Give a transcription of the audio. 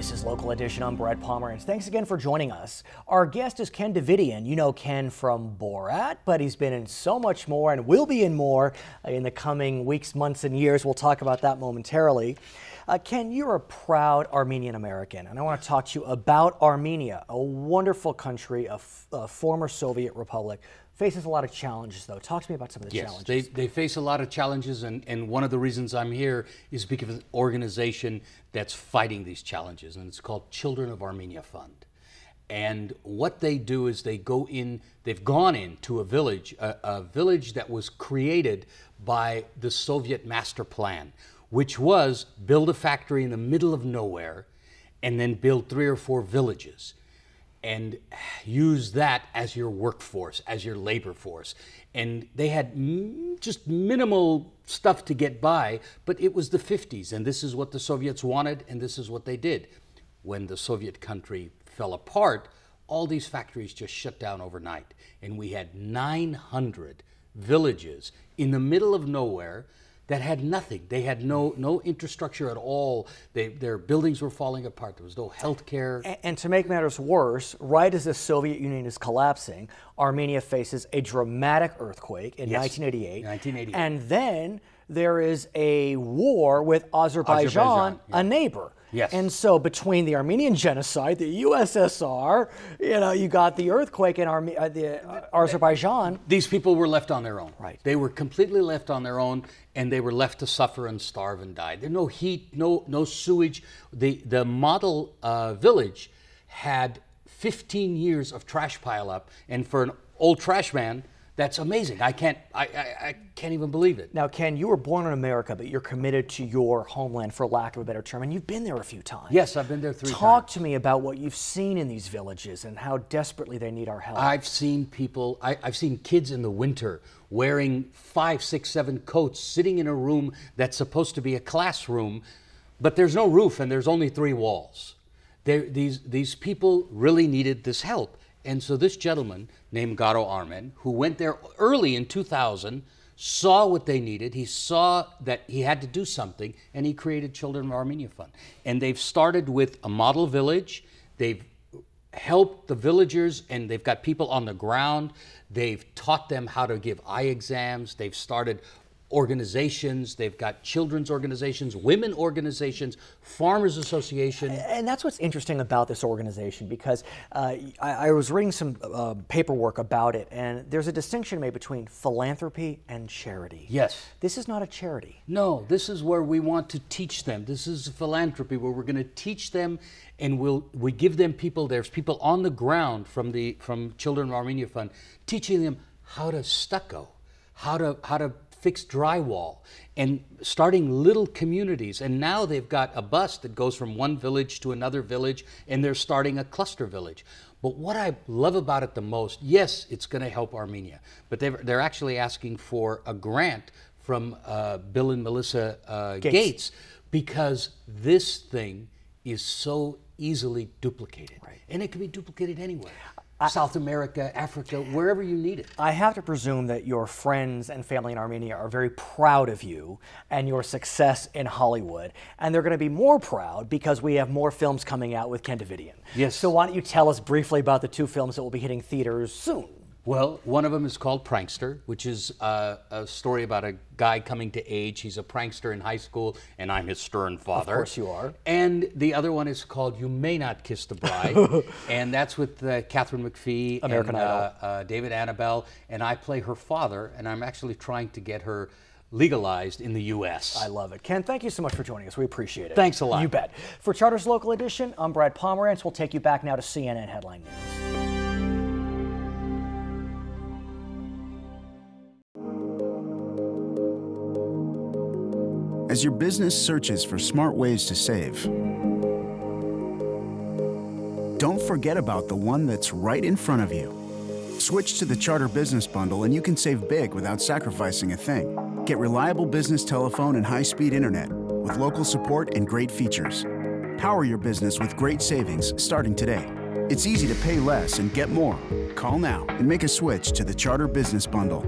This is Local Edition. I'm Brad Pomerance. Thanks again for joining us. Our guest is Ken Davitian. You know Ken from Borat, but he's been in so much more and will be in more in the coming weeks, months, and years. We'll talk about that momentarily. Ken, you're a proud Armenian American, and I want to talk to you about Armenia, a wonderful country, a former Soviet republic. Faces a lot of challenges, though. Talk to me about some of the challenges. Yes, they face a lot of challenges, and one of the reasons I'm here is because of an organization that's fighting these challenges, and it's called Children of Armenia Fund. And what they do is they've gone into a village that was created by the Soviet master plan, which was build a factory in the middle of nowhere and then build 3 or 4 villages and use that as your workforce, as your labor force. And they had just minimal stuff to get by, but it was the 50s, and this is what the Soviets wanted, and this is what they did. When the Soviet country fell apart, all these factories just shut down overnight, and we had 900 villages in the middle of nowhere that had nothing. They had no infrastructure at all. Their buildings were falling apart. There was no health care. And to make matters worse, right as the Soviet Union is collapsing, Armenia faces a dramatic earthquake in 1988. And then there is a war with Azerbaijan, a neighbor. Yes. And so between the Armenian genocide, the USSR, you got the earthquake in Azerbaijan. These people were left on their own. Right. They were completely left on their own, and they were left to suffer and starve and die. There's no heat, no sewage. The model village had 15 years of trash pileup, and for an old trash man, that's amazing. I can't even believe it. Now, Ken, you were born in America, but you're committed to your homeland, for lack of a better term, and you've been there a few times. Yes, I've been there 3 times. Talk to me about what you've seen in these villages and how desperately they need our help. I've seen people, I've seen kids in the winter wearing 5, 6, 7 coats, sitting in a room that's supposed to be a classroom, but there's no roof and there's only 3 walls. These people really needed this help. And so this gentleman named Garo Armen, who went there early in 2000, saw what they needed. He saw that he had to do something, and he created Children of Armenia Fund. And they've started with a model village. They've helped the villagers, and they've got people on the ground. They've taught them how to give eye exams. They've started organizations. They've got children's organizations, women organizations, farmers association. And that's what's interesting about this organization, because I was reading some paperwork about it, and there's a distinction made between philanthropy and charity. Yes. This is not a charity. No, this is where we want to teach them. This is philanthropy, where we're going to teach them, and we give them people. There's people on the ground from Children of Armenia Fund, teaching them how to stucco, how to fix drywall, and starting little communities. And now they've got a bus that goes from one village to another village, and they're starting a cluster village. But what I love about it the most, yes, it's going to help Armenia, but they're actually asking for a grant from Bill and Melissa Gates, because this thing is so easily duplicated. Right. And it can be duplicated anywhere. South America, Africa, wherever you need it. I have to presume that your friends and family in Armenia are very proud of you and your success in Hollywood, and they're going to be more proud because we have more films coming out with Ken Davitian. Yes. So why don't you tell us briefly about the 2 films that will be hitting theaters soon? Well, one of them is called Prankster, which is a story about a guy coming to age. He's a prankster in high school, and I'm his stern father. Of course you are. And the other one is called You May Not Kiss the Bride, and that's with Catherine McPhee American Idol. David Annabelle, and I play her father, and I'm actually trying to get her legalized in the U.S. I love it. Ken, thank you so much for joining us. We appreciate it. Thanks a lot. You bet. For Charter's Local Edition, I'm Brad Pomerance. We'll take you back now to CNN Headline News. As your business searches for smart ways to save, don't forget about the one that's right in front of you. Switch to the Charter Business Bundle and you can save big without sacrificing a thing. Get reliable business telephone and high-speed internet with local support and great features. Power your business with great savings starting today. It's easy to pay less and get more. Call now and make a switch to the Charter Business Bundle.